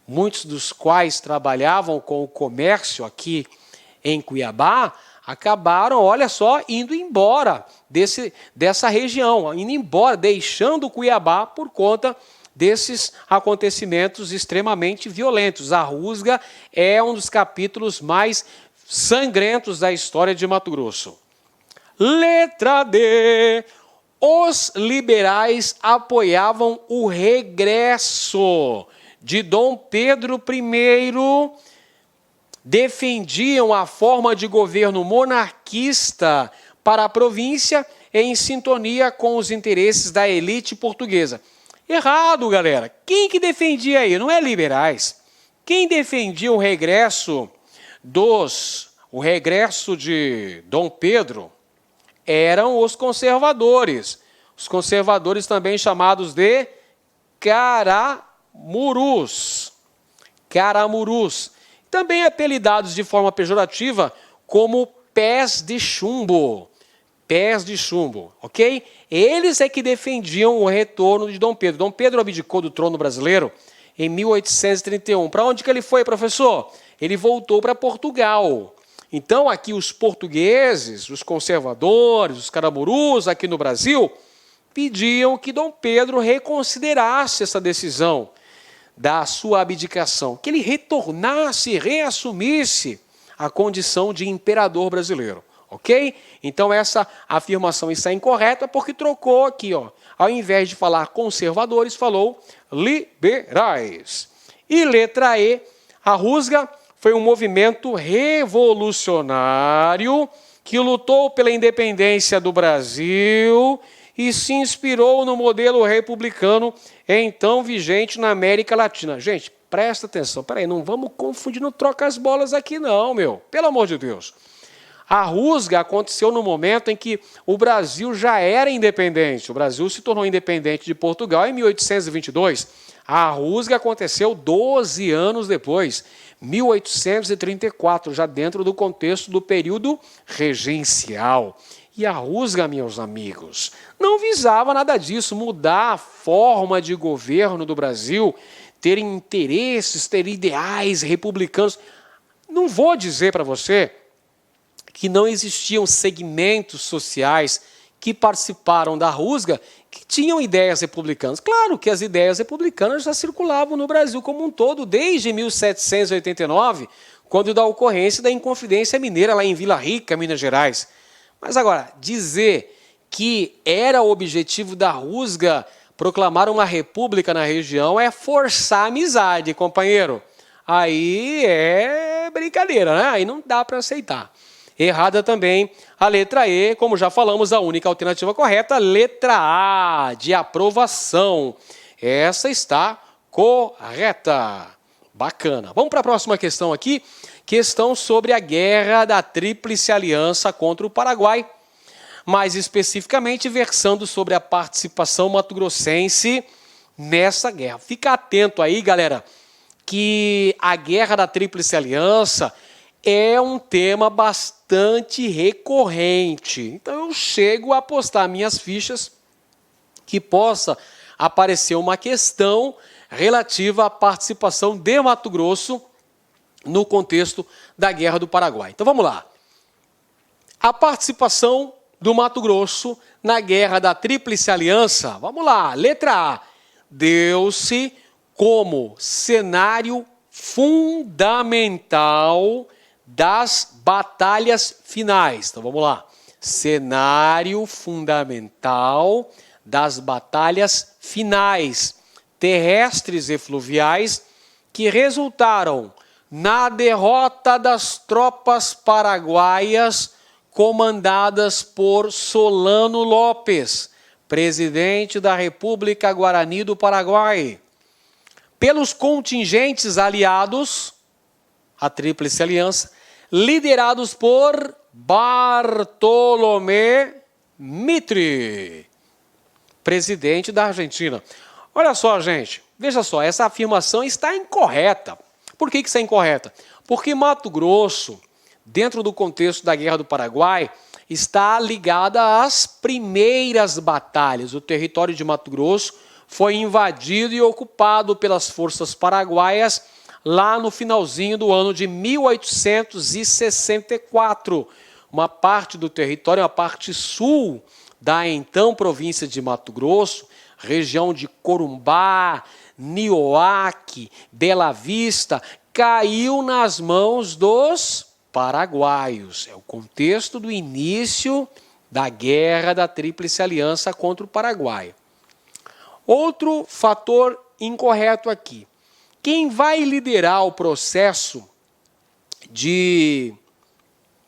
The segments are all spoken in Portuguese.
muitos dos quais trabalhavam com o comércio aqui em Cuiabá, acabaram, olha só, indo embora dessa região, indo embora, deixando Cuiabá por conta desses acontecimentos extremamente violentos. A rusga é um dos capítulos mais sangrentos da história de Mato Grosso. Letra D. Os liberais apoiavam o regresso de Dom Pedro I, defendiam a forma de governo monarquista para a província em sintonia com os interesses da elite portuguesa. Errado, galera. Quem que defendia aí? Não é liberais. Quem defendia o regresso de Dom Pedro eram os conservadores. Os conservadores também chamados de caramurus. Caramurus. Também apelidados de forma pejorativa como pés de chumbo. Pés de chumbo, ok? Eles é que defendiam o retorno de Dom Pedro. Dom Pedro abdicou do trono brasileiro em 1831. Para onde que ele foi, professor? Ele voltou para Portugal. Então, aqui os portugueses, os conservadores, os caramurus aqui no Brasil, pediam que Dom Pedro reconsiderasse essa decisão da sua abdicação, que ele retornasse, reassumisse a condição de imperador brasileiro, ok? Então essa afirmação está incorreta porque trocou aqui, ó, ao invés de falar conservadores, falou liberais. E letra E, a rusga foi um movimento revolucionário que lutou pela independência do Brasil e se inspirou no modelo republicano então vigente na América Latina. Gente, presta atenção, peraí, não vamos confundir, não troca as bolas aqui não, meu, pelo amor de Deus. A rusga aconteceu no momento em que o Brasil já era independente. O Brasil se tornou independente de Portugal em 1822. A rusga aconteceu 12 anos depois, 1834, já dentro do contexto do período regencial. E a rusga, meus amigos, não visava nada disso, mudar a forma de governo do Brasil, ter interesses, ter ideais republicanos. Não vou dizer para você que não existiam segmentos sociais que participaram da rusga que tinham ideias republicanas. Claro que as ideias republicanas já circulavam no Brasil como um todo, desde 1789, quando da ocorrência da Inconfidência Mineira, lá em Vila Rica, Minas Gerais. Mas agora, dizer que era o objetivo da rusga proclamar uma república na região é forçar a amizade, companheiro. Aí é brincadeira, né? Aí não dá para aceitar. Errada também a letra E, como já falamos, a única alternativa correta, letra A, de aprovação. Essa está correta. Bacana. Vamos para a próxima questão aqui. Questão sobre a Guerra da Tríplice Aliança contra o Paraguai. Mais especificamente, versando sobre a participação mato-grossense nessa guerra. Fica atento aí, galera, que a Guerra da Tríplice Aliança é um tema bastante recorrente. Então eu chego a apostar minhas fichas que possa aparecer uma questão relativa à participação de Mato Grosso no contexto da Guerra do Paraguai. Então vamos lá. A participação do Mato Grosso na Guerra da Tríplice Aliança, vamos lá, letra A, deu-se como cenário fundamental das batalhas finais. Então vamos lá. Cenário fundamental das batalhas finais, terrestres e fluviais, que resultaram na derrota das tropas paraguaias comandadas por Solano Lopes, presidente da República Guarani do Paraguai, pelos contingentes aliados, a Tríplice Aliança, liderados por Bartolomé Mitre, presidente da Argentina. Olha só, gente, veja só, essa afirmação está incorreta. Por que isso é incorreta? Porque Mato Grosso, dentro do contexto da Guerra do Paraguai, está ligada às primeiras batalhas. O território de Mato Grosso foi invadido e ocupado pelas forças paraguaias lá no finalzinho do ano de 1864. Uma parte do território, a parte sul da então província de Mato Grosso, região de Corumbá, Nioaque, Bela Vista, caiu nas mãos dos paraguaios. É o contexto do início da Guerra da Tríplice Aliança contra o Paraguai. Outro fator incorreto aqui. Quem vai liderar o processo de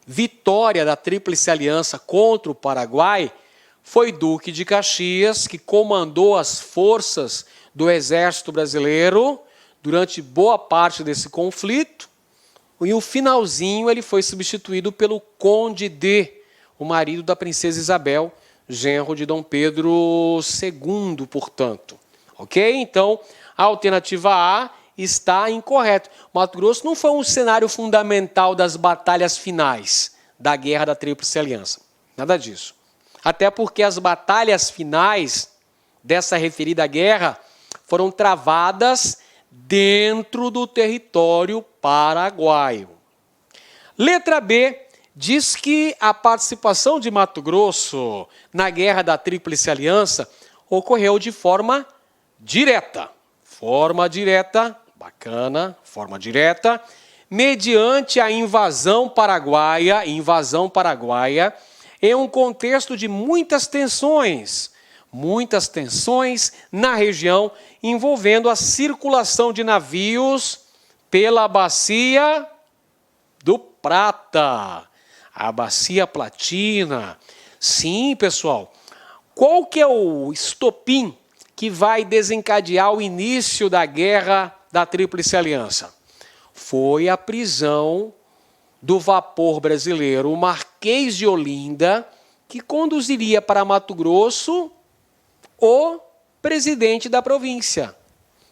vitória da Tríplice Aliança contra o Paraguai foi Duque de Caxias, que comandou as forças do Exército Brasileiro durante boa parte desse conflito, e no finalzinho ele foi substituído pelo Conde D, o marido da princesa Isabel, genro de Dom Pedro II, portanto. Ok? Então, a alternativa A está incorreta. Mato Grosso não foi um cenário fundamental das batalhas finais da Guerra da Tríplice Aliança. Nada disso. Até porque as batalhas finais dessa referida guerra foram travadas dentro do território paraguaio. Letra B diz que a participação de Mato Grosso na Guerra da Tríplice Aliança ocorreu de forma direta. Forma direta, bacana, forma direta, mediante a invasão paraguaia em um contexto de muitas tensões na região, envolvendo a circulação de navios pela Bacia do Prata, a Bacia Platina. Sim, pessoal, qual que é o estopim que vai desencadear o início da Guerra da Tríplice Aliança? Foi a prisão do vapor brasileiro, o Marquês de Olinda, que conduziria para Mato Grosso o presidente da província,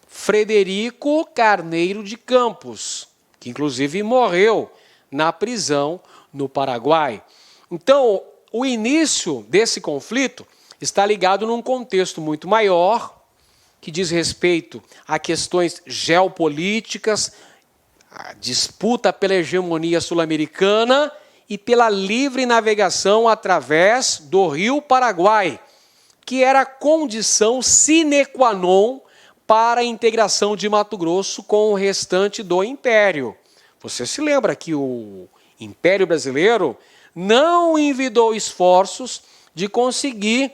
Frederico Carneiro de Campos, que inclusive morreu na prisão no Paraguai. Então, o início desse conflito está ligado num contexto muito maior, que diz respeito a questões geopolíticas, a disputa pela hegemonia sul-americana e pela livre navegação através do Rio Paraguai, que era a condição sine qua non para a integração de Mato Grosso com o restante do Império. Você se lembra que o Império Brasileiro não envidou esforços de conseguir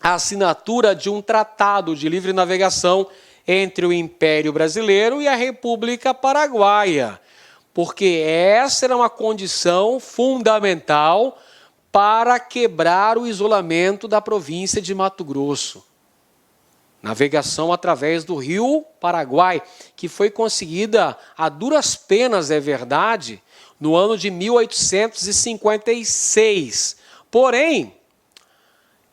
a assinatura de um tratado de livre navegação entre o Império Brasileiro e a República Paraguaia, porque essa era uma condição fundamental para quebrar o isolamento da província de Mato Grosso. Navegação através do Rio Paraguai, que foi conseguida a duras penas, é verdade, no ano de 1856. Porém,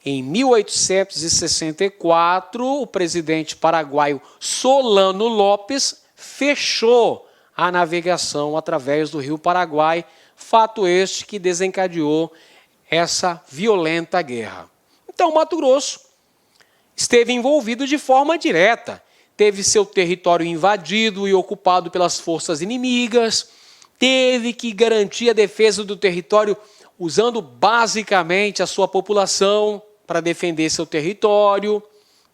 em 1864, o presidente paraguaio Solano Lopes fechou a navegação através do Rio Paraguai, fato este que desencadeou essa violenta guerra. Então, Mato Grosso esteve envolvido de forma direta, teve seu território invadido e ocupado pelas forças inimigas, teve que garantir a defesa do território usando basicamente a sua população para defender seu território.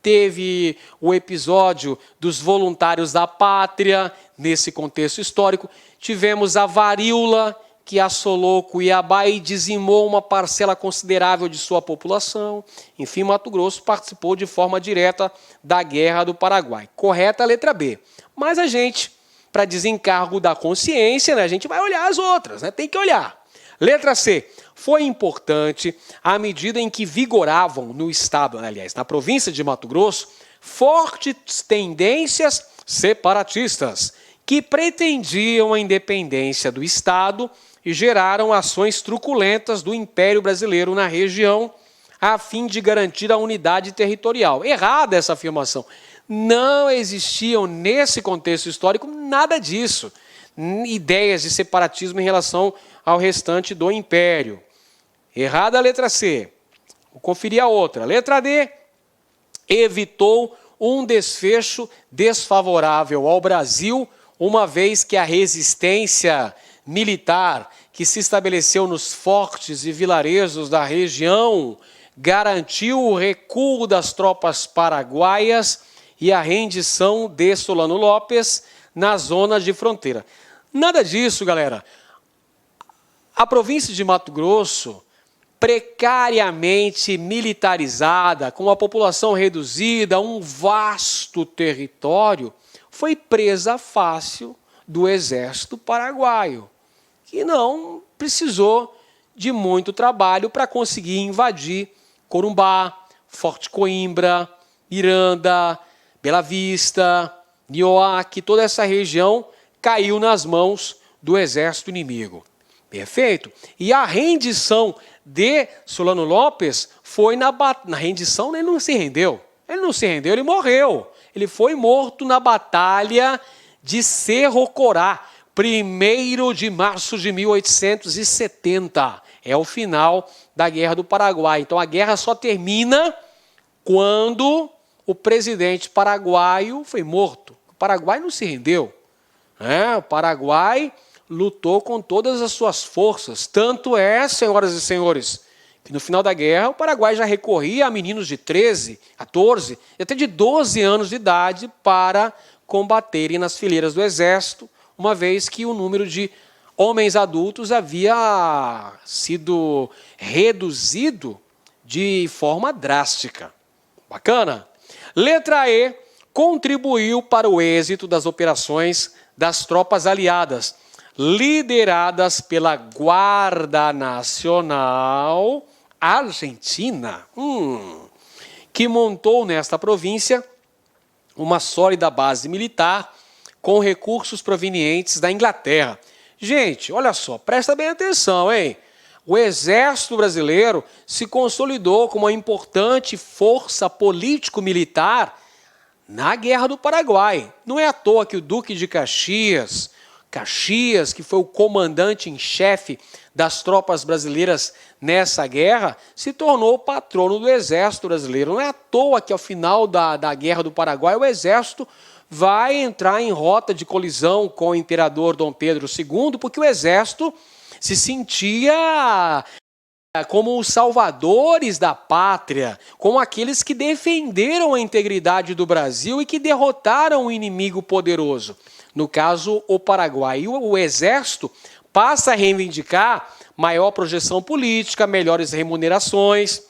Teve o episódio dos voluntários da pátria, nesse contexto histórico. Tivemos a varíola, que assolou Cuiabá e dizimou uma parcela considerável de sua população. Enfim, Mato Grosso participou de forma direta da Guerra do Paraguai. Correta a letra B. Mas a gente, para desencargo da consciência, a gente vai olhar as outras, tem que olhar. Letra C. Foi importante, à medida em que vigoravam no estado, aliás, na província de Mato Grosso, fortes tendências separatistas que pretendiam a independência do Estado e geraram ações truculentas do Império Brasileiro na região a fim de garantir a unidade territorial. Errada essa afirmação. Não existiam, nesse contexto histórico, nada disso. Ideias de separatismo em relação ao restante do Império. Errada a letra C. Vou conferir a outra. Letra D. Evitou um desfecho desfavorável ao Brasil uma vez que a resistência militar que se estabeleceu nos fortes e vilarejos da região garantiu o recuo das tropas paraguaias e a rendição de Solano Lopes na zona de fronteira. Nada disso, galera. A província de Mato Grosso, precariamente militarizada, com a população reduzida, um vasto território, foi presa fácil do exército paraguaio, que não precisou de muito trabalho para conseguir invadir Corumbá, Forte Coimbra, Miranda, Bela Vista, Nioaque, toda essa região caiu nas mãos do exército inimigo. Perfeito? E a rendição de Solano Lopes foi na rendição, ele não se rendeu. Ele não se rendeu, ele morreu. Ele foi morto na Batalha de Cerro Corá, 1º de março de 1870. É o final da Guerra do Paraguai. Então a guerra só termina quando o presidente paraguaio foi morto. O Paraguai não se rendeu. O Paraguai lutou com todas as suas forças. Tanto é, senhoras e senhores, que no final da guerra o Paraguai já recorria a meninos de 13, 14 e até de 12 anos de idade para combaterem nas fileiras do exército, uma vez que o número de homens adultos havia sido reduzido de forma drástica. Bacana? Letra E, contribuiu para o êxito das operações das tropas aliadas, lideradas pela Guarda Nacional Argentina, que montou nesta província uma sólida base militar com recursos provenientes da Inglaterra. Gente, olha só, presta bem atenção, hein? O exército brasileiro se consolidou como uma importante força político-militar na Guerra do Paraguai. Não é à toa que o Duque de Caxias, que foi o comandante em chefe das tropas brasileiras nessa guerra, se tornou o patrono do exército brasileiro. Não é à toa que ao final da Guerra do Paraguai o exército vai entrar em rota de colisão com o imperador Dom Pedro II, porque o exército se sentia como os salvadores da pátria, como aqueles que defenderam a integridade do Brasil e que derrotaram o inimigo poderoso. No caso, o Paraguai. O exército passa a reivindicar maior projeção política, melhores remunerações.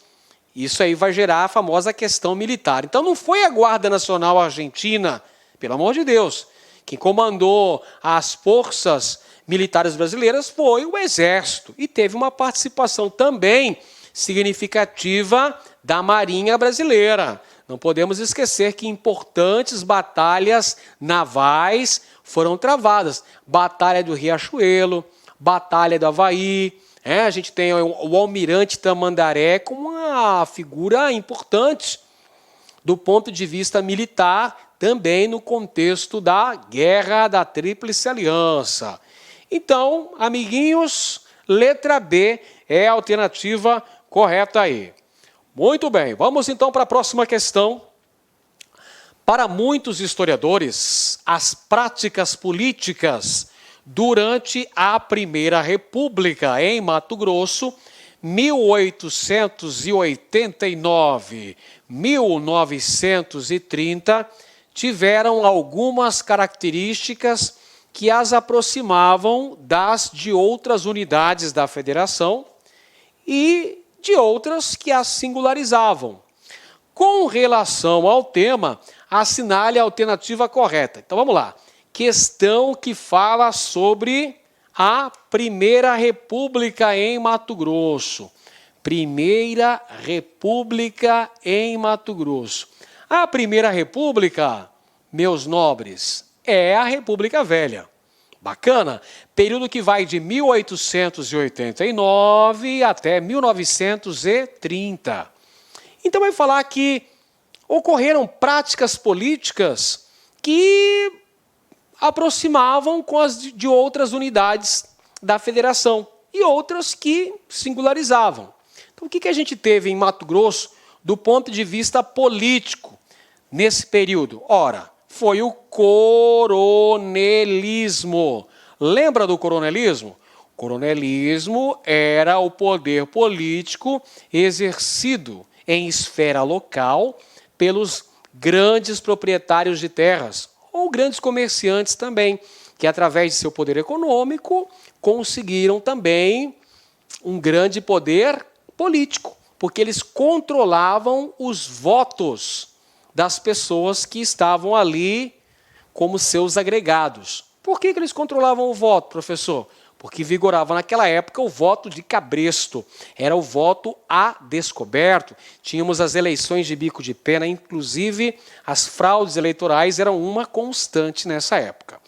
Isso aí vai gerar a famosa questão militar. Então não foi a Guarda Nacional Argentina, pelo amor de Deus, quem comandou as forças militares brasileiras foi o Exército. E teve uma participação também significativa da Marinha Brasileira. Não podemos esquecer que importantes batalhas navais foram travadas. Batalha do Riachuelo, Batalha do Havaí. A gente tem o Almirante Tamandaré como uma figura importante do ponto de vista militar, também no contexto da Guerra da Tríplice Aliança. Então, amiguinhos, letra B é a alternativa correta aí. Muito bem, vamos então para a próxima questão. Para muitos historiadores, as práticas políticas durante a Primeira República em Mato Grosso, 1889-1930, tiveram algumas características que as aproximavam das de outras unidades da federação e de outras que as singularizavam. Com relação ao tema, assinale a alternativa correta. Então vamos lá. Questão que fala sobre a Primeira República em Mato Grosso. Primeira República em Mato Grosso. A Primeira República, meus nobres, é a República Velha. Bacana? Período que vai de 1889 até 1930. Então vai falar que ocorreram práticas políticas que aproximavam com as de outras unidades da federação e outras que singularizavam. Então o que a gente teve em Mato Grosso do ponto de vista político nesse período? Ora, foi o coronelismo. Lembra do coronelismo? O coronelismo era o poder político exercido em esfera local pelos grandes proprietários de terras, ou grandes comerciantes também, que através de seu poder econômico conseguiram também um grande poder político, porque eles controlavam os votos das pessoas que estavam ali como seus agregados. Por que eles controlavam o voto, professor? Porque vigorava naquela época o voto de cabresto, era o voto a descoberto. Tínhamos as eleições de bico de pena, inclusive as fraudes eleitorais eram uma constante nessa época.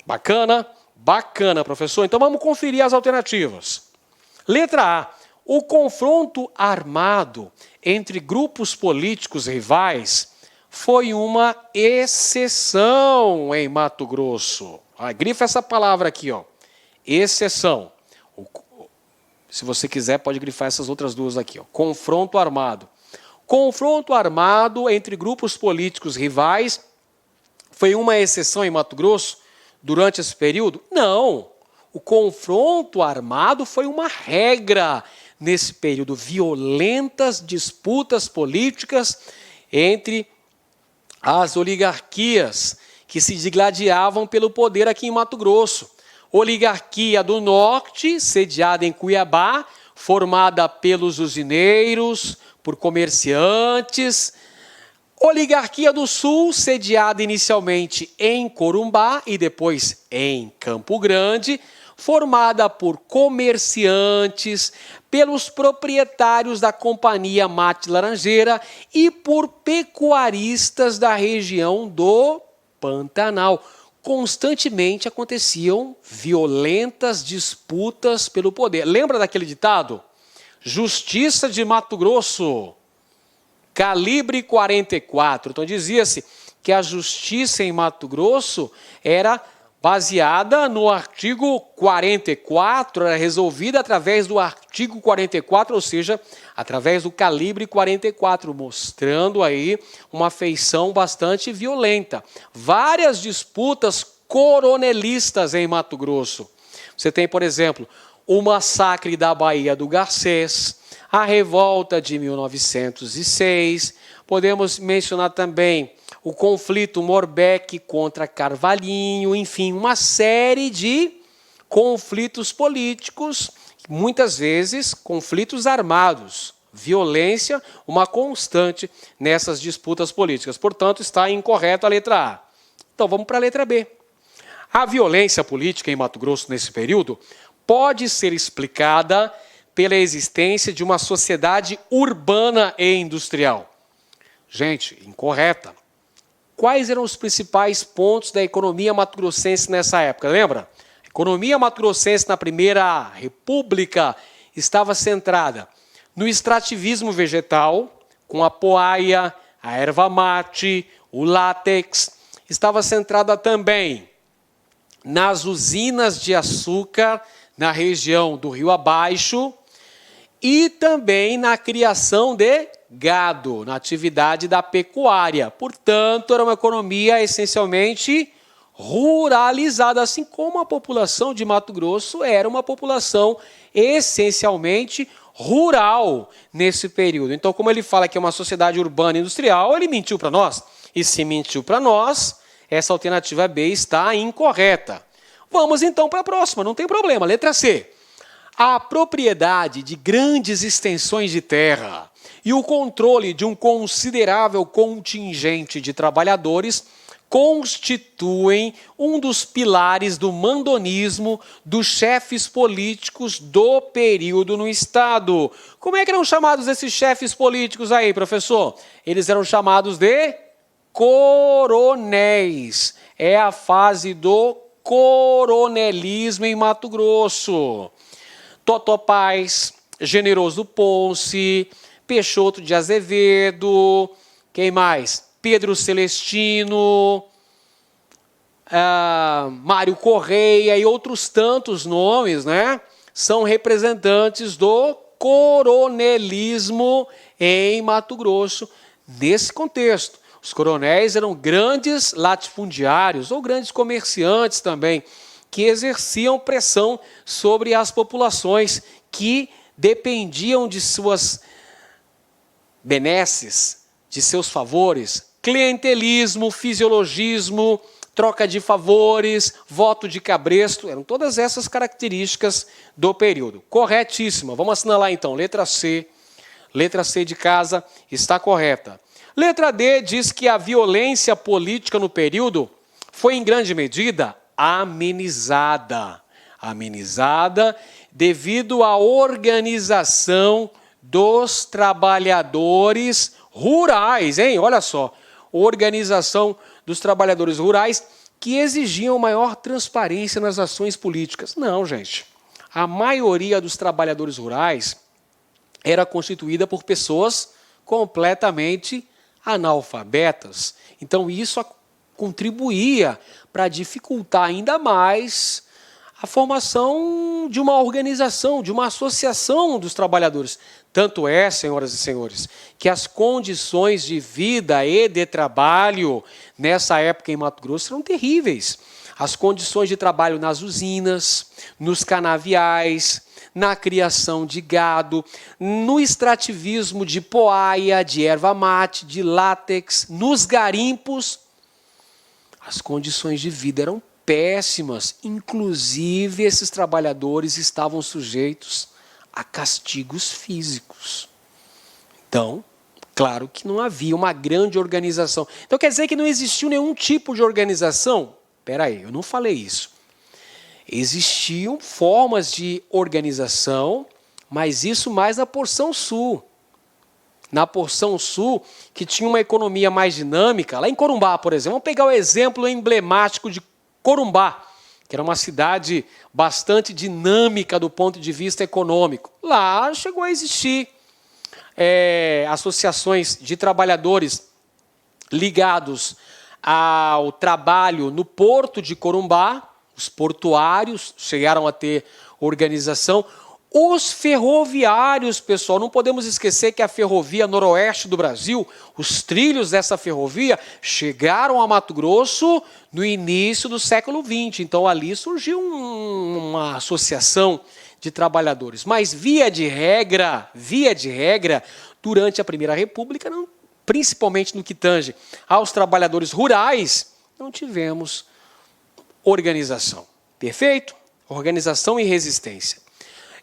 Bacana? Bacana, professor. Então vamos conferir as alternativas. Letra A. O confronto armado entre grupos políticos rivais foi uma exceção em Mato Grosso. Grifa essa palavra aqui, ó. Exceção. Se você quiser, pode grifar essas outras duas aqui, ó. Confronto armado. Confronto armado entre grupos políticos rivais foi uma exceção em Mato Grosso durante esse período? Não. O confronto armado foi uma regra nesse período. Violentas disputas políticas entre as oligarquias que se digladiavam pelo poder aqui em Mato Grosso. Oligarquia do Norte, sediada em Cuiabá, formada pelos usineiros, por comerciantes. Oligarquia do Sul, sediada inicialmente em Corumbá e depois em Campo Grande, formada por comerciantes, pelos proprietários da Companhia Mate Laranjeira e por pecuaristas da região do Pantanal. Constantemente aconteciam violentas disputas pelo poder. Lembra daquele ditado? Justiça de Mato Grosso, calibre 44. Então dizia-se que a justiça em Mato Grosso era baseada no artigo 44, era resolvida através do artigo 44, ou seja, através do calibre 44, mostrando aí uma feição bastante violenta. Várias disputas coronelistas em Mato Grosso. Você tem, por exemplo, o massacre da Baía do Garcês, a revolta de 1906, podemos mencionar também o conflito Morbeck contra Carvalhinho, enfim, uma série de conflitos políticos, muitas vezes conflitos armados, violência, uma constante nessas disputas políticas. Portanto, está incorreta a letra A. Então, vamos para a letra B. A violência política em Mato Grosso nesse período pode ser explicada pela existência de uma sociedade urbana e industrial. Gente, incorreta. Quais eram os principais pontos da economia mato-grossense nessa época? Lembra? A economia mato-grossense na Primeira República estava centrada no extrativismo vegetal, com a poaia, a erva mate, o látex. Estava centrada também nas usinas de açúcar na região do Rio Abaixo e também na criação de gado, na atividade da pecuária. Portanto, era uma economia essencialmente ruralizada, assim como a população de Mato Grosso era uma população essencialmente rural nesse período. Então, como ele fala que é uma sociedade urbana e industrial, ele mentiu para nós. E se mentiu para nós, essa alternativa B está incorreta. Vamos então para a próxima, não tem problema. Letra C. A propriedade de grandes extensões de terra e o controle de um considerável contingente de trabalhadores constituem um dos pilares do mandonismo dos chefes políticos do período no Estado. Como é que eram chamados esses chefes políticos aí, professor? Eles eram chamados de coronéis. É a fase do coronelismo em Mato Grosso. Totó Paz, Generoso Ponce, Peixoto de Azevedo, quem mais? Pedro Celestino, Mário Correia e outros tantos nomes, né? São representantes do coronelismo em Mato Grosso, nesse contexto. Os coronéis eram grandes latifundiários ou grandes comerciantes também, que exerciam pressão sobre as populações que dependiam de suas benesses, de seus favores, clientelismo, fisiologismo, troca de favores, voto de cabresto, eram todas essas características do período. Corretíssima. Vamos assinalar então, letra C de casa está correta. Letra D diz que a violência política no período foi em grande medida amenizada. Amenizada devido à organização dos trabalhadores rurais, hein? Olha só, organização dos trabalhadores rurais que exigiam maior transparência nas ações políticas. Não, gente. A maioria dos trabalhadores rurais era constituída por pessoas completamente analfabetas. Então, isso contribuía para dificultar ainda mais a formação de uma organização, de uma associação dos trabalhadores. Tanto é, senhoras e senhores, que as condições de vida e de trabalho nessa época em Mato Grosso eram terríveis. As condições de trabalho nas usinas, nos canaviais, na criação de gado, no extrativismo de poaia, de erva mate, de látex, nos garimpos, as condições de vida eram péssimas. Inclusive, esses trabalhadores estavam sujeitos a castigos físicos. Então, claro que não havia uma grande organização. Então, quer dizer que não existiu nenhum tipo de organização? Espera aí, eu não falei isso. Existiam formas de organização, mas isso mais na porção sul. Na porção sul, que tinha uma economia mais dinâmica, lá em Corumbá, por exemplo. Vamos pegar o exemplo emblemático de Corumbá, que era uma cidade bastante dinâmica do ponto de vista econômico. Lá chegou a existir associações de trabalhadores ligados ao trabalho no porto de Corumbá. Os portuários chegaram a ter organização. Os ferroviários, pessoal, não podemos esquecer que a ferrovia noroeste do Brasil, os trilhos dessa ferrovia, chegaram a Mato Grosso no início do século XX. Então, ali surgiu uma associação de trabalhadores. Mas, via de regra, durante a Primeira República, principalmente no que tange aos trabalhadores rurais, não tivemos organização. Perfeito? Organização e resistência.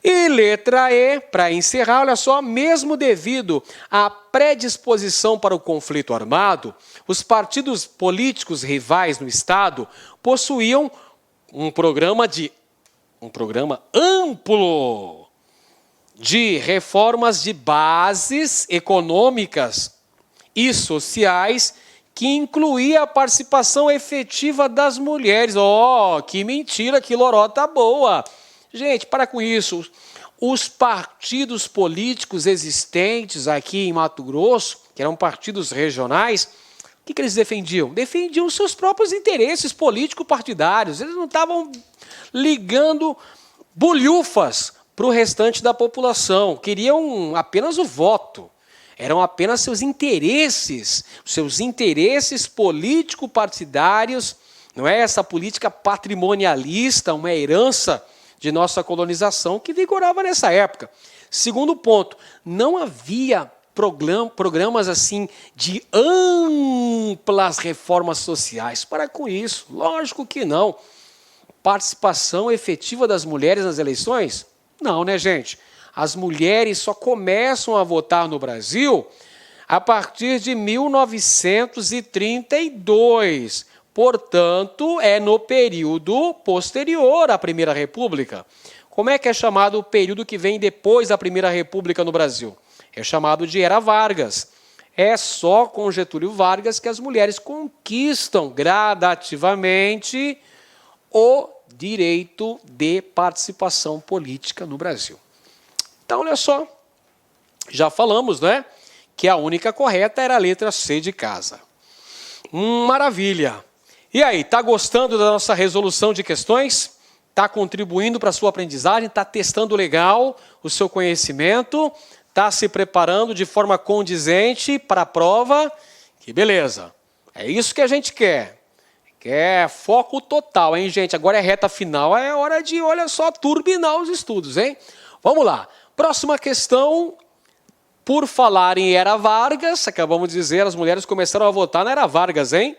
E letra E, para encerrar, olha só, mesmo devido à predisposição para o conflito armado, os partidos políticos rivais no Estado possuíam um programa amplo de reformas de bases econômicas e sociais que incluía a participação efetiva das mulheres. Oh, que mentira, que lorota boa! Gente, para com isso. Os partidos políticos existentes aqui em Mato Grosso, que eram partidos regionais, o que eles defendiam? Defendiam os seus próprios interesses político-partidários. Eles não estavam ligando bolhufas para o restante da população. Queriam apenas o voto. Eram apenas seus interesses político-partidários. Não é essa política patrimonialista, uma herança de nossa colonização que vigorava nessa época. Segundo ponto, não havia programas assim de amplas reformas sociais. Para com isso, lógico que não. Participação efetiva das mulheres nas eleições? Não, né, gente? As mulheres só começam a votar no Brasil a partir de 1932. Portanto, é no período posterior à Primeira República. Como é que é chamado o período que vem depois da Primeira República no Brasil? É chamado de Era Vargas. É só com Getúlio Vargas que as mulheres conquistam gradativamente o direito de participação política no Brasil. Então, olha só, já falamos, né, que a única correta era a letra C de casa. Maravilha! E aí, está gostando da nossa resolução de questões? Está contribuindo para a sua aprendizagem? Está testando legal o seu conhecimento? Está se preparando de forma condizente para a prova? Que beleza. É isso que a gente quer. Quer foco total, hein, gente? Agora é reta final, é hora de, olha só, turbinar os estudos, hein? Vamos lá. Próxima questão. Por falar em Era Vargas, acabamos de dizer, as mulheres começaram a votar na Era Vargas, hein?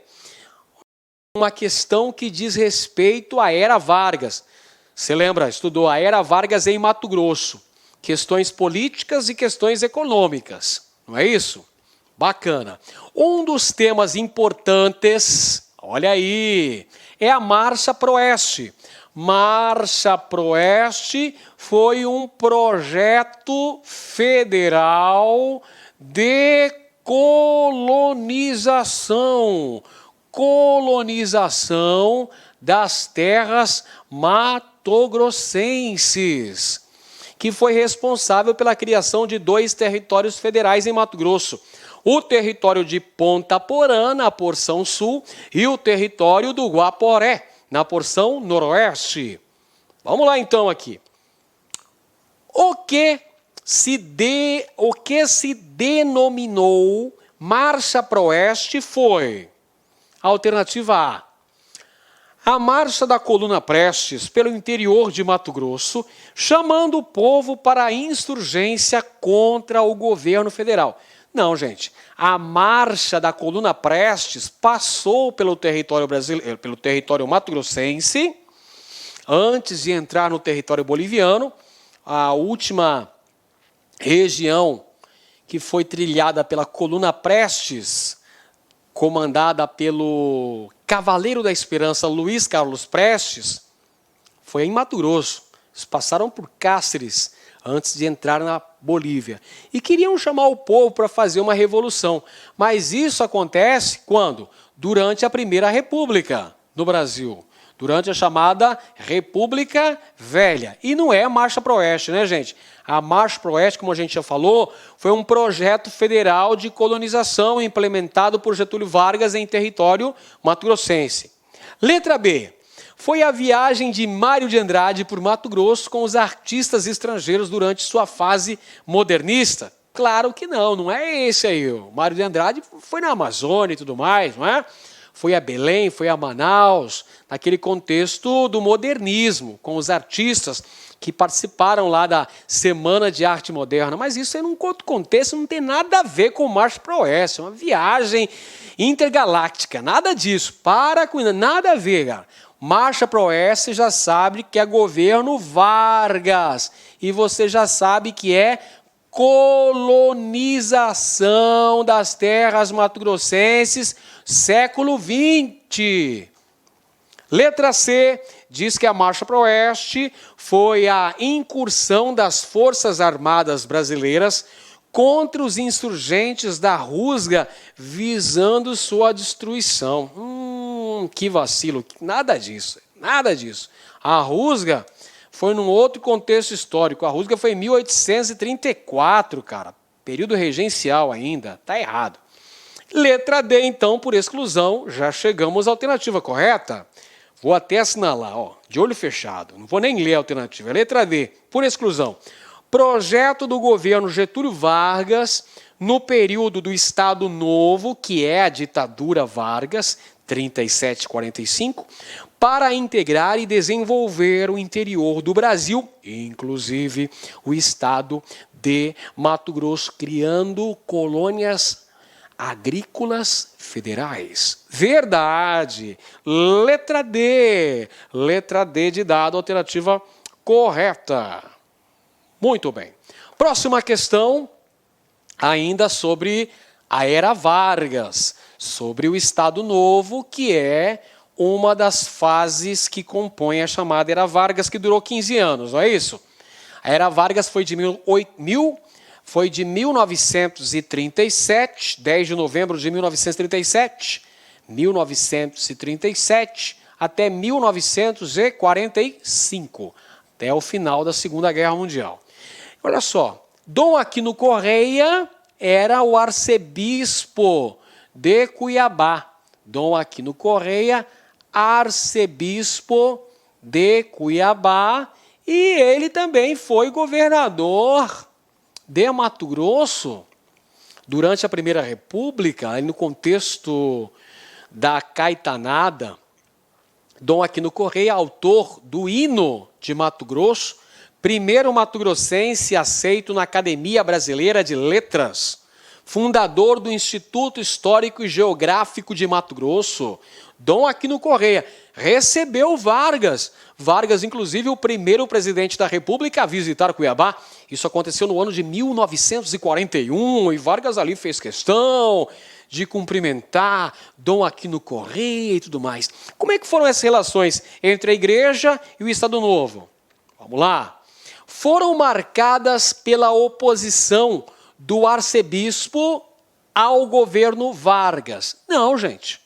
Uma questão que diz respeito à Era Vargas. Você lembra? Estudou a Era Vargas em Mato Grosso. Questões políticas e questões econômicas. Não é isso? Bacana. Um dos temas importantes, olha aí, é a Marcha Proeste. Marcha Proeste foi um projeto federal de colonização. Colonização das terras matogrossenses, que foi responsável pela criação de 2 territórios federais em Mato Grosso. O território de Ponta Porã, na porção sul, e o território do Guaporé, na porção noroeste. Vamos lá então aqui. O que se denominou Marcha Proeste foi: alternativa A marcha da coluna Prestes pelo interior de Mato Grosso, chamando o povo para a insurgência contra o governo federal. Não, gente. A marcha da coluna Prestes passou pelo território brasileiro, pelo território mato-grossense, antes de entrar no território boliviano. A última região que foi trilhada pela coluna Prestes, comandada pelo Cavaleiro da Esperança, Luiz Carlos Prestes, foi em Mato Grosso. Eles passaram por Cáceres antes de entrar na Bolívia. E queriam chamar o povo para fazer uma revolução. Mas isso acontece quando? Durante a Primeira República no Brasil. Durante a chamada República Velha. E não é a Marcha Proeste, né, gente? A Marcha Proeste, como a gente já falou, foi um projeto federal de colonização implementado por Getúlio Vargas em território mato-grossense. Letra B. Foi a viagem de Mário de Andrade por Mato Grosso com os artistas estrangeiros durante sua fase modernista? Claro que não, não é esse aí. O Mário de Andrade foi na Amazônia e tudo mais, não é? Foi a Belém, foi a Manaus, naquele contexto do modernismo, com os artistas que participaram lá da Semana de Arte Moderna. Mas isso é num outro contexto, não tem nada a ver com o Marcha Proeste, é uma viagem intergaláctica, nada disso. Para com isso, nada a ver, cara. Marcha Proeste já sabe que é governo Vargas. E você já sabe que é colonização das terras mato-grossenses, século XX. Letra C diz que a Marcha Proeste foi a incursão das Forças Armadas Brasileiras contra os insurgentes da Rusga, visando sua destruição. Que vacilo, nada disso, nada disso. A Rusga foi num outro contexto histórico. A Rusga foi em 1834, cara, período regencial ainda, tá errado. Letra D, então, por exclusão, já chegamos à alternativa correta. Vou até assinalar, ó, de olho fechado, não vou nem ler a alternativa. Letra D, por exclusão. Projeto do governo Getúlio Vargas no período do Estado Novo, que é a ditadura Vargas, 37-45, para integrar e desenvolver o interior do Brasil, inclusive o estado de Mato Grosso, criando colônias agrícolas federais. Verdade. Letra D. Letra D de dado, alternativa correta. Muito bem. Próxima questão, ainda sobre a Era Vargas, sobre o Estado Novo, que é uma das fases que compõem a chamada Era Vargas, que durou 15 anos, não é isso? A Era Vargas foi de 1937, 10 de novembro de 1937, até 1945, até o final da Segunda Guerra Mundial. Olha só, Dom Aquino Correia era o arcebispo de Cuiabá. Dom Aquino Correia, arcebispo de Cuiabá, e ele também foi governador de Mato Grosso durante a Primeira República, no contexto da Caetanada, Dom Aquino Correia, autor do hino de Mato Grosso, primeiro mato-grossense aceito na Academia Brasileira de Letras, fundador do Instituto Histórico e Geográfico de Mato Grosso, Dom Aquino Correia, recebeu Vargas. Vargas, inclusive, o primeiro presidente da República a visitar Cuiabá. Isso aconteceu no ano de 1941, e Vargas ali fez questão de cumprimentar Dom Aquino Correia e tudo mais. Como é que foram essas relações entre a Igreja e o Estado Novo? Vamos lá. Foram marcadas pela oposição do arcebispo ao governo Vargas. Não, gente.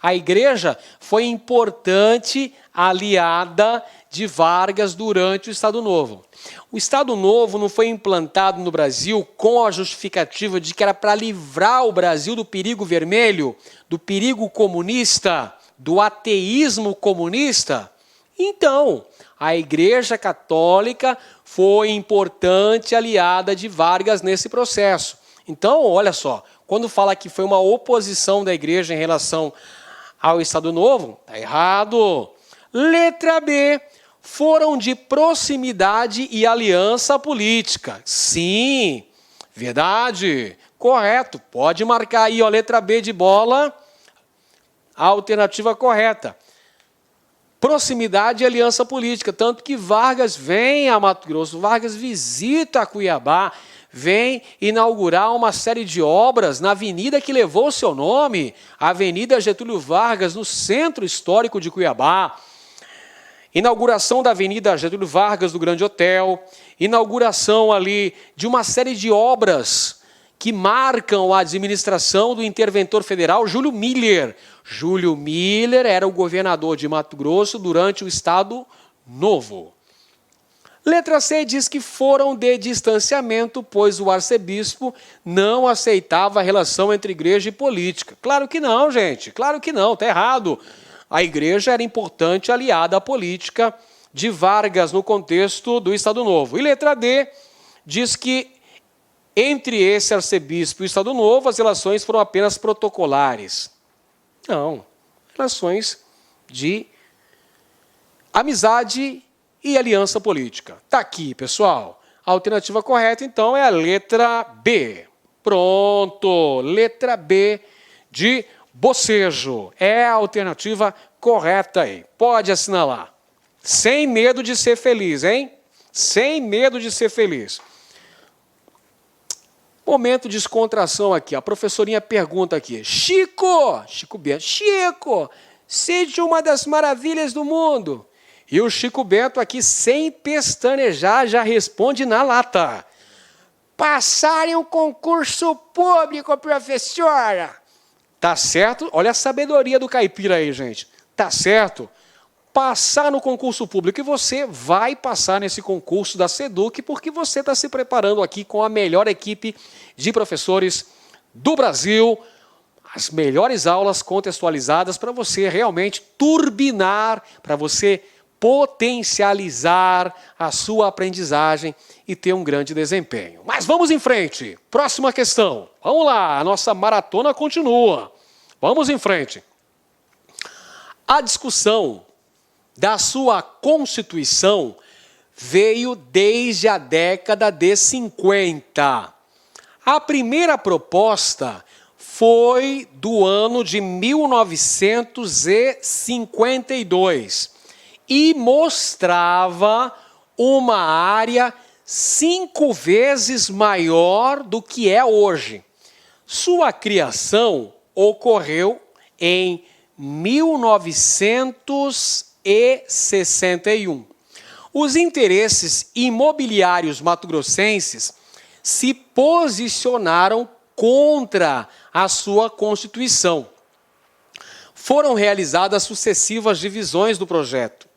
A Igreja foi importante aliada de Vargas durante o Estado Novo. O Estado Novo não foi implantado no Brasil com a justificativa de que era para livrar o Brasil do perigo vermelho, do perigo comunista, do ateísmo comunista. Então, a Igreja Católica foi importante aliada de Vargas nesse processo. Então, olha só, quando fala que foi uma oposição da Igreja em relação ao Estado Novo, está errado. Letra B, foram de proximidade e aliança política. Sim, verdade, correto. Pode marcar aí, ó, letra B de bola, a alternativa correta. Proximidade e aliança política, tanto que Vargas vem a Mato Grosso, Vargas visita Cuiabá, vem inaugurar uma série de obras na avenida que levou o seu nome, a Avenida Getúlio Vargas, no centro histórico de Cuiabá. Inauguração da Avenida Getúlio Vargas do Grande Hotel, inauguração ali de uma série de obras que marcam a administração do interventor federal Júlio Miller. Júlio Miller era o governador de Mato Grosso durante o Estado Novo. Letra C diz que foram de distanciamento, pois o arcebispo não aceitava a relação entre igreja e política. Claro que não, gente, claro que não, está errado. A igreja era importante aliada à política de Vargas no contexto do Estado Novo. E letra D diz que entre esse arcebispo e o Estado Novo, as relações foram apenas protocolares. Não, relações de amizade e aliança política. Está aqui, pessoal. A alternativa correta, então, é a letra B. Pronto, letra B de bocejo. É a alternativa correta aí. Pode assinalar. Sem medo de ser feliz, hein? Sem medo de ser feliz. Momento de descontração aqui. A professorinha pergunta aqui. Chico Bento, Chico, seja uma das maravilhas do mundo. E o Chico Bento aqui, sem pestanejar, já responde na lata. Passar em um concurso público, professora. Tá certo? Olha a sabedoria do caipira aí, gente. Tá certo? Passar no concurso público. E você vai passar nesse concurso da SEDUC, porque você está se preparando aqui com a melhor equipe de professores do Brasil. As melhores aulas contextualizadas para você realmente turbinar, para você potencializar a sua aprendizagem e ter um grande desempenho. Mas vamos em frente. Próxima questão. Vamos lá, a nossa maratona continua. Vamos em frente. A discussão da sua Constituição veio desde a década de 50. A primeira proposta foi do ano de 1952 e mostrava uma área 5 vezes maior do que é hoje. Sua criação ocorreu em 1961. Os interesses imobiliários mato-grossenses se posicionaram contra a sua Constituição. Foram realizadas sucessivas divisões do projeto.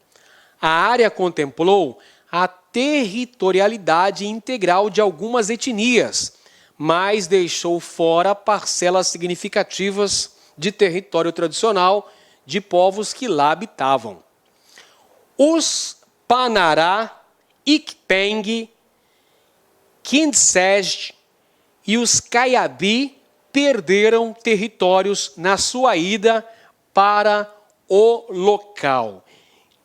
A área contemplou a territorialidade integral de algumas etnias, mas deixou fora parcelas significativas de território tradicional de povos que lá habitavam. Os Panará, Ikpeng, Kindseg e os Caiabi perderam territórios na sua ida para o local.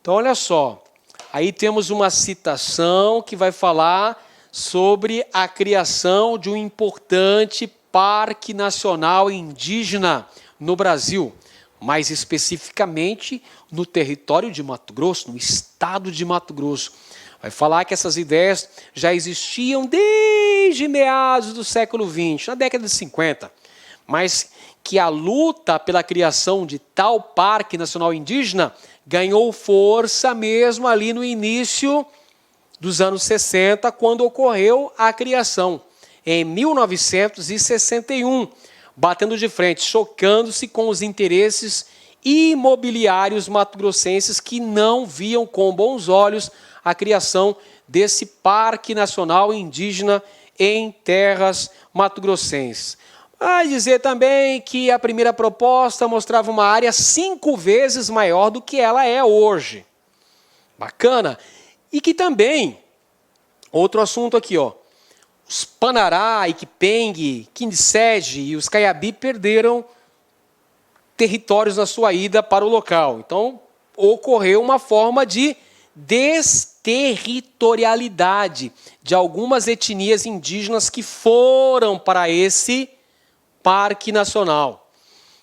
Então, olha só, aí temos uma citação que vai falar sobre a criação de um importante Parque Nacional Indígena no Brasil, mais especificamente no território de Mato Grosso, no estado de Mato Grosso. Vai falar que essas ideias já existiam desde meados do século XX, na década de 50, mas que a luta pela criação de tal Parque Nacional Indígena ganhou força mesmo ali no início dos anos 60, quando ocorreu a criação, em 1961, batendo de frente, chocando-se com os interesses imobiliários mato-grossenses que não viam com bons olhos a criação desse Parque Nacional Indígena em terras mato-grossenses. Vai dizer também que a primeira proposta mostrava uma área 5 vezes maior do que ela é hoje. Bacana. E que também, outro assunto aqui, ó, os Panará, Iquipeng, Quindicege e os Caiabi perderam territórios na sua ida para o local. Então, ocorreu uma forma de desterritorialidade de algumas etnias indígenas que foram para esse Parque Nacional.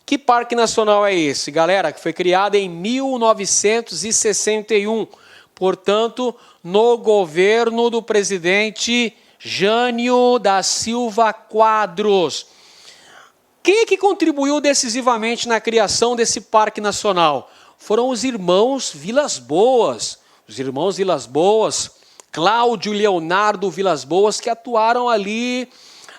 Que Parque Nacional é esse, galera? Que foi criado em 1961, portanto, no governo do presidente Jânio da Silva Quadros. Quem é que contribuiu decisivamente na criação desse Parque Nacional? Foram os irmãos Vilas Boas. Os irmãos Vilas Boas, Cláudio e Leonardo Vilas Boas, que atuaram ali.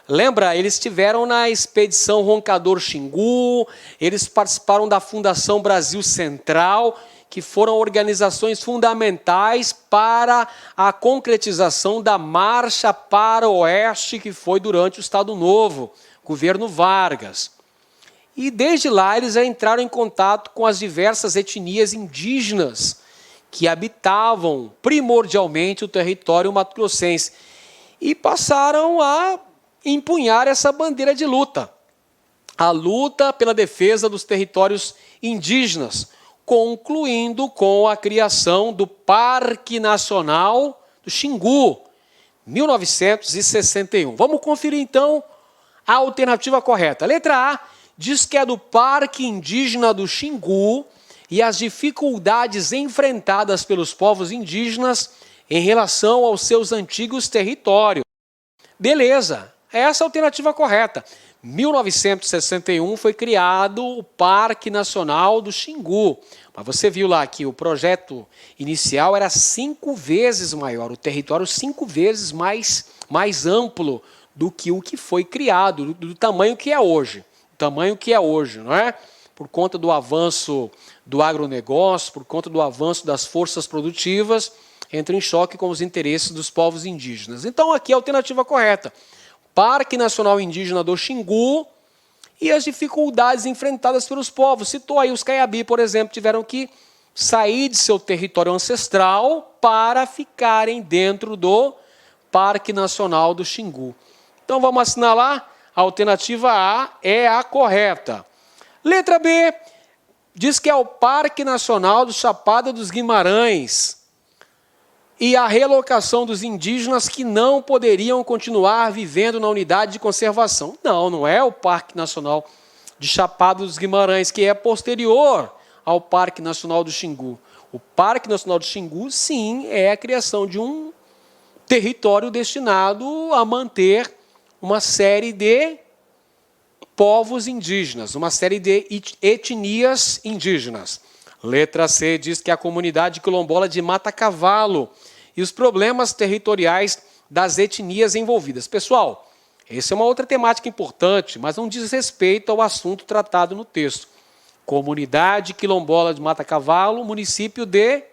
Lembra, eles estiveram na expedição Roncador Xingu, eles participaram da Fundação Brasil Central, que foram organizações fundamentais para a concretização da Marcha para o Oeste, que foi durante o Estado Novo, governo Vargas. E desde lá eles já entraram em contato com as diversas etnias indígenas que habitavam primordialmente o território mato-grossense e passaram a empunhar essa bandeira de luta. A luta pela defesa dos territórios indígenas, concluindo com a criação do Parque Nacional do Xingu, 1961. Vamos conferir então a alternativa correta. Letra A diz que é do Parque Indígena do Xingu e as dificuldades enfrentadas pelos povos indígenas em relação aos seus antigos territórios. Beleza, essa é a alternativa correta. 1961 foi criado o Parque Nacional do Xingu. Mas você viu lá que o projeto inicial era 5 vezes maior, o território 5 vezes mais amplo do que o que foi criado, do tamanho que é hoje. O tamanho que é hoje, não é? Por conta do avanço do agronegócio, por conta do avanço das forças produtivas, entra em choque com os interesses dos povos indígenas. Então aqui é a alternativa correta. Parque Nacional Indígena do Xingu e as dificuldades enfrentadas pelos povos. Citou aí os Caiabi, por exemplo, tiveram que sair de seu território ancestral para ficarem dentro do Parque Nacional do Xingu. Então vamos assinalar, a alternativa A é a correta. Letra B diz que é o Parque Nacional do Chapada dos Guimarães e a relocação dos indígenas que não poderiam continuar vivendo na unidade de conservação. Não, não é o Parque Nacional de Chapada dos Guimarães, que é posterior ao Parque Nacional do Xingu. O Parque Nacional do Xingu, sim, é a criação de um território destinado a manter uma série de povos indígenas, uma série de etnias indígenas. Letra C diz que a comunidade quilombola de Mata Cavalo e os problemas territoriais das etnias envolvidas. Pessoal, essa é uma outra temática importante, mas não diz respeito ao assunto tratado no texto. Comunidade quilombola de Mata Cavalo, município de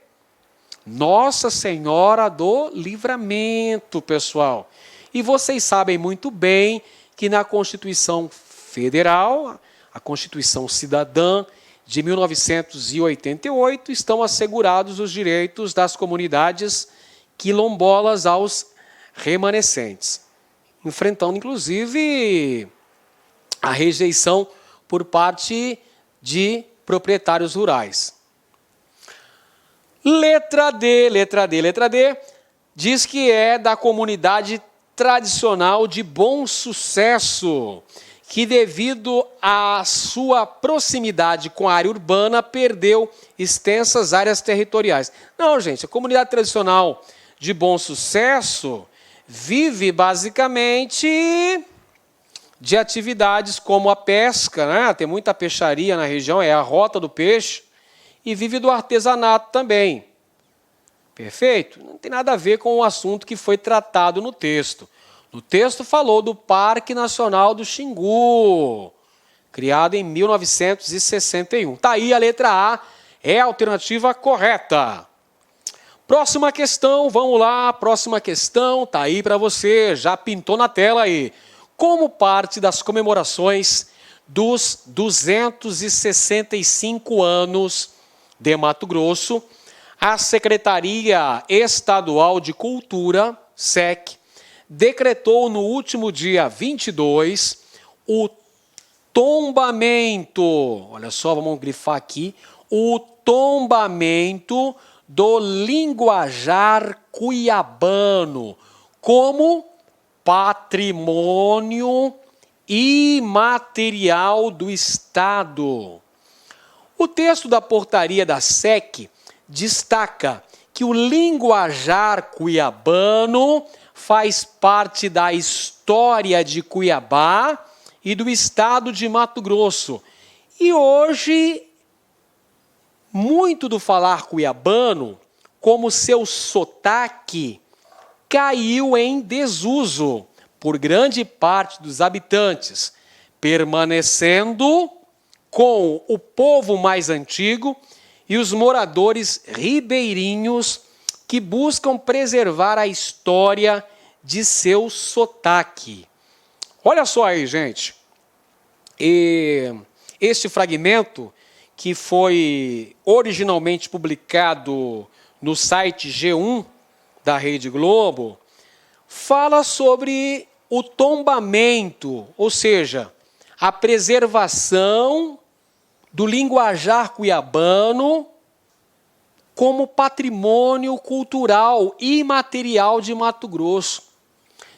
Nossa Senhora do Livramento, pessoal. E vocês sabem muito bem que na Constituição Federal, a Constituição Cidadã de 1988, estão assegurados os direitos das comunidades quilombolas aos remanescentes. enfrentando inclusive a rejeição por parte de proprietários rurais. Letra D, diz que é da comunidade tradicional de Bom Sucesso, que devido à sua proximidade com a área urbana, perdeu extensas áreas territoriais. Não, gente, a comunidade tradicional de Bom Sucesso vive basicamente de atividades como a pesca, né? Tem muita peixaria na região, é a rota do peixe, e vive do artesanato também. Perfeito? Não tem nada a ver com o assunto que foi tratado no texto. No texto falou do Parque Nacional do Xingu, criado em 1961. Está aí a letra A, é a alternativa correta. Próxima questão, vamos lá, próxima questão, está aí para você, já pintou na tela aí. Como parte das comemorações dos 265 anos de Mato Grosso, a Secretaria Estadual de Cultura, SEC, decretou no último dia 22 o tombamento, olha só, vamos grifar aqui, o tombamento do linguajar cuiabano como patrimônio imaterial do Estado. O texto da portaria da SEC destaca que o linguajar cuiabano faz parte da história de Cuiabá e do estado de Mato Grosso. E hoje, muito do falar cuiabano, como seu sotaque, caiu em desuso por grande parte dos habitantes, permanecendo com o povo mais antigo e os moradores ribeirinhos que buscam preservar a história de seu sotaque. Olha só aí, gente. Este fragmento, que foi originalmente publicado no site G1 da Rede Globo, fala sobre o tombamento, ou seja, a preservação do linguajar cuiabano como patrimônio cultural imaterial de Mato Grosso.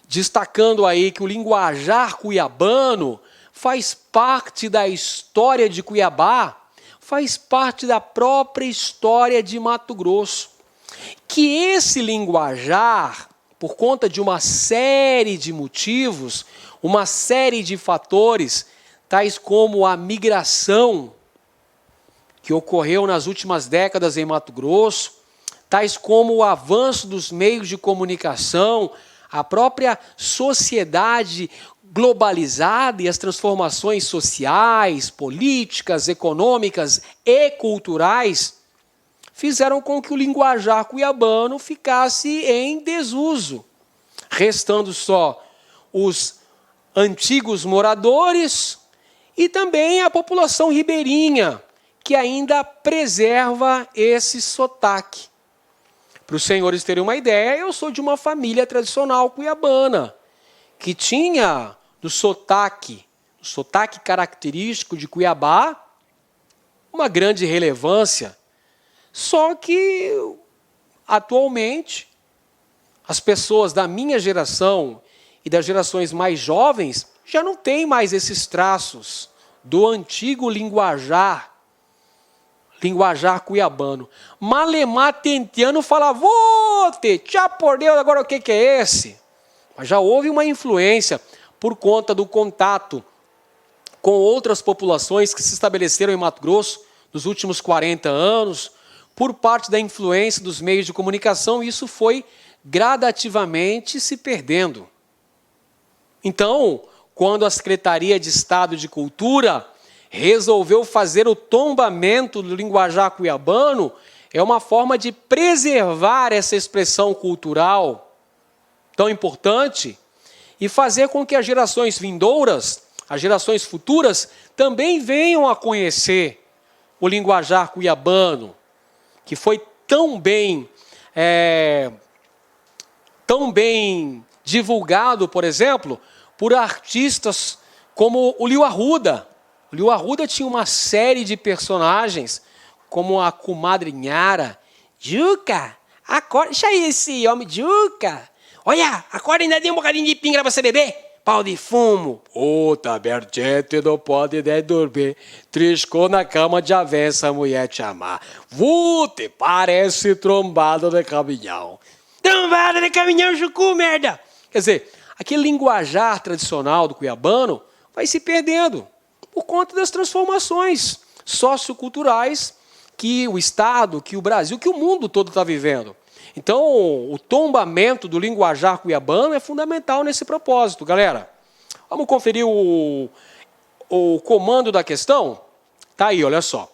Destacando aí que o linguajar cuiabano faz parte da história de Cuiabá, faz parte da própria história de Mato Grosso. Que esse linguajar, por conta de uma série de motivos, uma série de fatores, tais como a migração que ocorreu nas últimas décadas em Mato Grosso, tais como o avanço dos meios de comunicação, a própria sociedade globalizada e as transformações sociais, políticas, econômicas e culturais, fizeram com que o linguajar cuiabano ficasse em desuso, restando só os antigos moradores e também a população ribeirinha, que ainda preserva esse sotaque. Para os senhores terem uma ideia, eu sou de uma família tradicional cuiabana, que tinha no sotaque, o sotaque característico de Cuiabá, uma grande relevância. Só que, atualmente, as pessoas da minha geração e das gerações mais jovens já não têm mais esses traços do antigo linguajar cuiabano. Malemar tentiano fala, vô, já por Deus, agora o que é esse? Mas já houve uma influência por conta do contato com outras populações que se estabeleceram em Mato Grosso nos últimos 40 anos, por parte da influência dos meios de comunicação, isso foi gradativamente se perdendo. Então, quando a Secretaria de Estado de Cultura resolveu fazer o tombamento do linguajar cuiabano, é uma forma de preservar essa expressão cultural tão importante e fazer com que as gerações vindouras, as gerações futuras, também venham a conhecer o linguajar cuiabano, que foi tão bem divulgado, por exemplo, por artistas como o Liu Arruda. O Liu Arruda tinha uma série de personagens, como a comadre Nhara. Juca, acorda, deixa aí esse homem, Juca. Olha, acorda, ainda tem um bocadinho de pinga para você beber. Pau de fumo. Tá Bertete, não pode nem dormir. Triscou na cama de avença a mulher te amar. Vute, parece trombada de caminhão. Trombada de caminhão, Jucu, merda. Quer dizer, aquele linguajar tradicional do cuiabano vai se perdendo por conta das transformações socioculturais que o Estado, que o Brasil, que o mundo todo está vivendo. Então, o tombamento do linguajar cuiabano é fundamental nesse propósito, galera. Vamos conferir o comando da questão? Tá aí, olha só.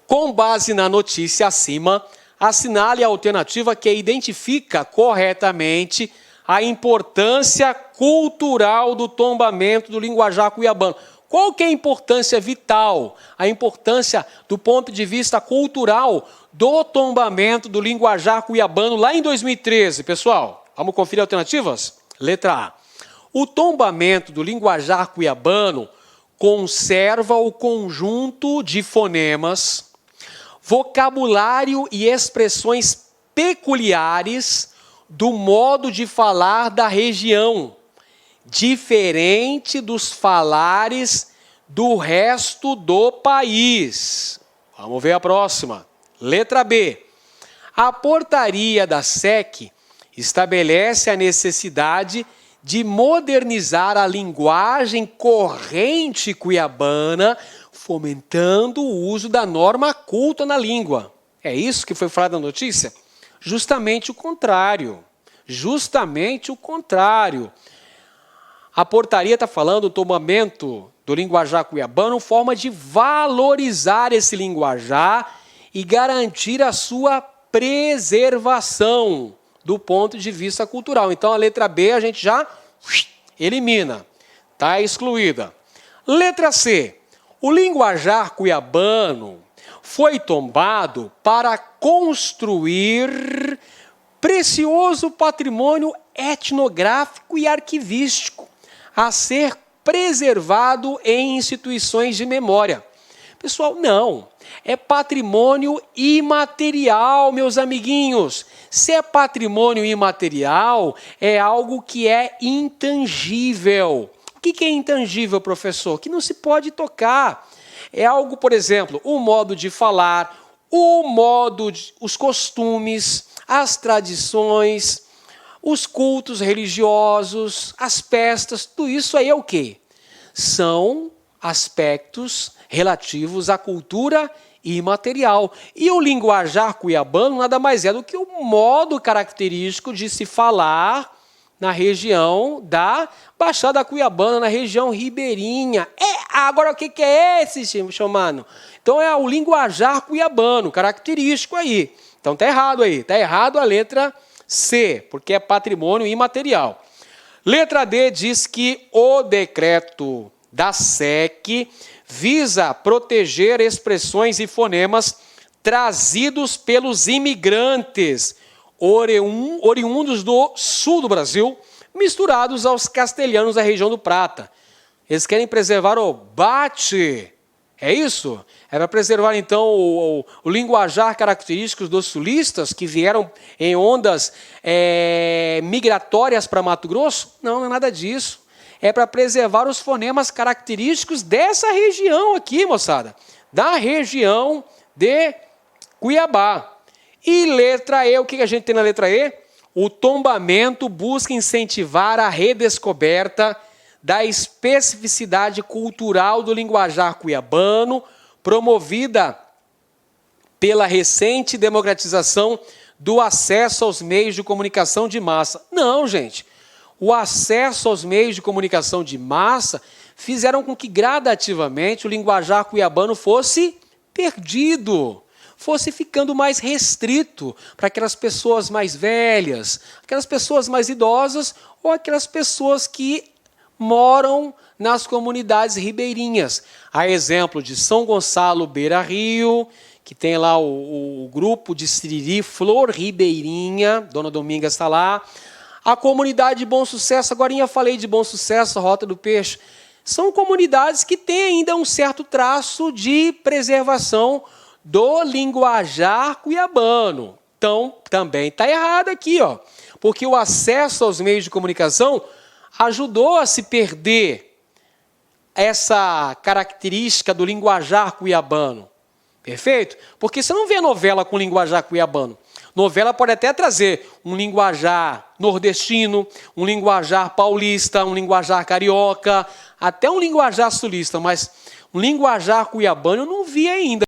Com base na notícia acima, assinale a alternativa que identifica corretamente a importância cultural do tombamento do linguajar cuiabano. Qual que é a importância vital, a importância do ponto de vista cultural do tombamento do linguajar cuiabano lá em 2013, pessoal? Vamos conferir alternativas? Letra A. O tombamento do linguajar cuiabano conserva o conjunto de fonemas, vocabulário e expressões peculiares do modo de falar da região, diferente dos falares do resto do país. Vamos ver a próxima. Letra B. A portaria da SEC estabelece a necessidade de modernizar a linguagem corrente cuiabana, fomentando o uso da norma culta na língua. É isso que foi falado na notícia? Justamente o contrário. Justamente o contrário. A portaria está falando do tombamento do linguajar cuiabano, forma de valorizar esse linguajar e garantir a sua preservação do ponto de vista cultural. Então, a letra B a gente já elimina, está excluída. Letra C. O linguajar cuiabano foi tombado para construir precioso patrimônio etnográfico e arquivístico a ser preservado em instituições de memória. Pessoal, não. É patrimônio imaterial, meus amiguinhos. Se é patrimônio imaterial, é algo que é intangível. O que é intangível, professor? Que não se pode tocar. É algo, por exemplo, o modo de falar, os costumes, as tradições, os cultos religiosos, as festas, tudo isso aí é o quê? São aspectos relativos à cultura imaterial. E o linguajar cuiabano nada mais é do que o modo característico de se falar na região da Baixada Cuiabana, na região ribeirinha. Agora o que é esse, chamando? Então é o linguajar cuiabano, característico aí. Então está errado aí, está errado a letra C, porque é patrimônio imaterial. Letra D diz que o decreto da SEC visa proteger expressões e fonemas trazidos pelos imigrantes oriundos do sul do Brasil, misturados aos castelhanos da região do Prata. Eles querem preservar o bate. É isso? É para preservar, então, o linguajar característico dos sulistas que vieram em ondas migratórias para Mato Grosso? Não, não é nada disso. É para preservar os fonemas característicos dessa região aqui, moçada. Da região de Cuiabá. E letra E, o que a gente tem na letra E? O tombamento busca incentivar a redescoberta da especificidade cultural do linguajar cuiabano, promovida pela recente democratização do acesso aos meios de comunicação de massa. Não, gente. O acesso aos meios de comunicação de massa fizeram com que gradativamente o linguajar cuiabano fosse perdido, fosse ficando mais restrito para aquelas pessoas mais velhas, aquelas pessoas mais idosas ou aquelas pessoas que moram nas comunidades ribeirinhas. A exemplo de São Gonçalo Beira Rio, que tem lá o grupo de Siriri Flor Ribeirinha, Dona Dominga está lá. A comunidade de Bom Sucesso, agorinha falei de Bom Sucesso, Rota do Peixe, são comunidades que têm ainda um certo traço de preservação do linguajar cuiabano. Então, também está errado aqui, ó, porque o acesso aos meios de comunicação ajudou a se perder essa característica do linguajar cuiabano. Perfeito? Porque você não vê novela com linguajar cuiabano. Novela pode até trazer um linguajar nordestino, um linguajar paulista, um linguajar carioca, até um linguajar sulista, mas um linguajar cuiabano eu não vi ainda.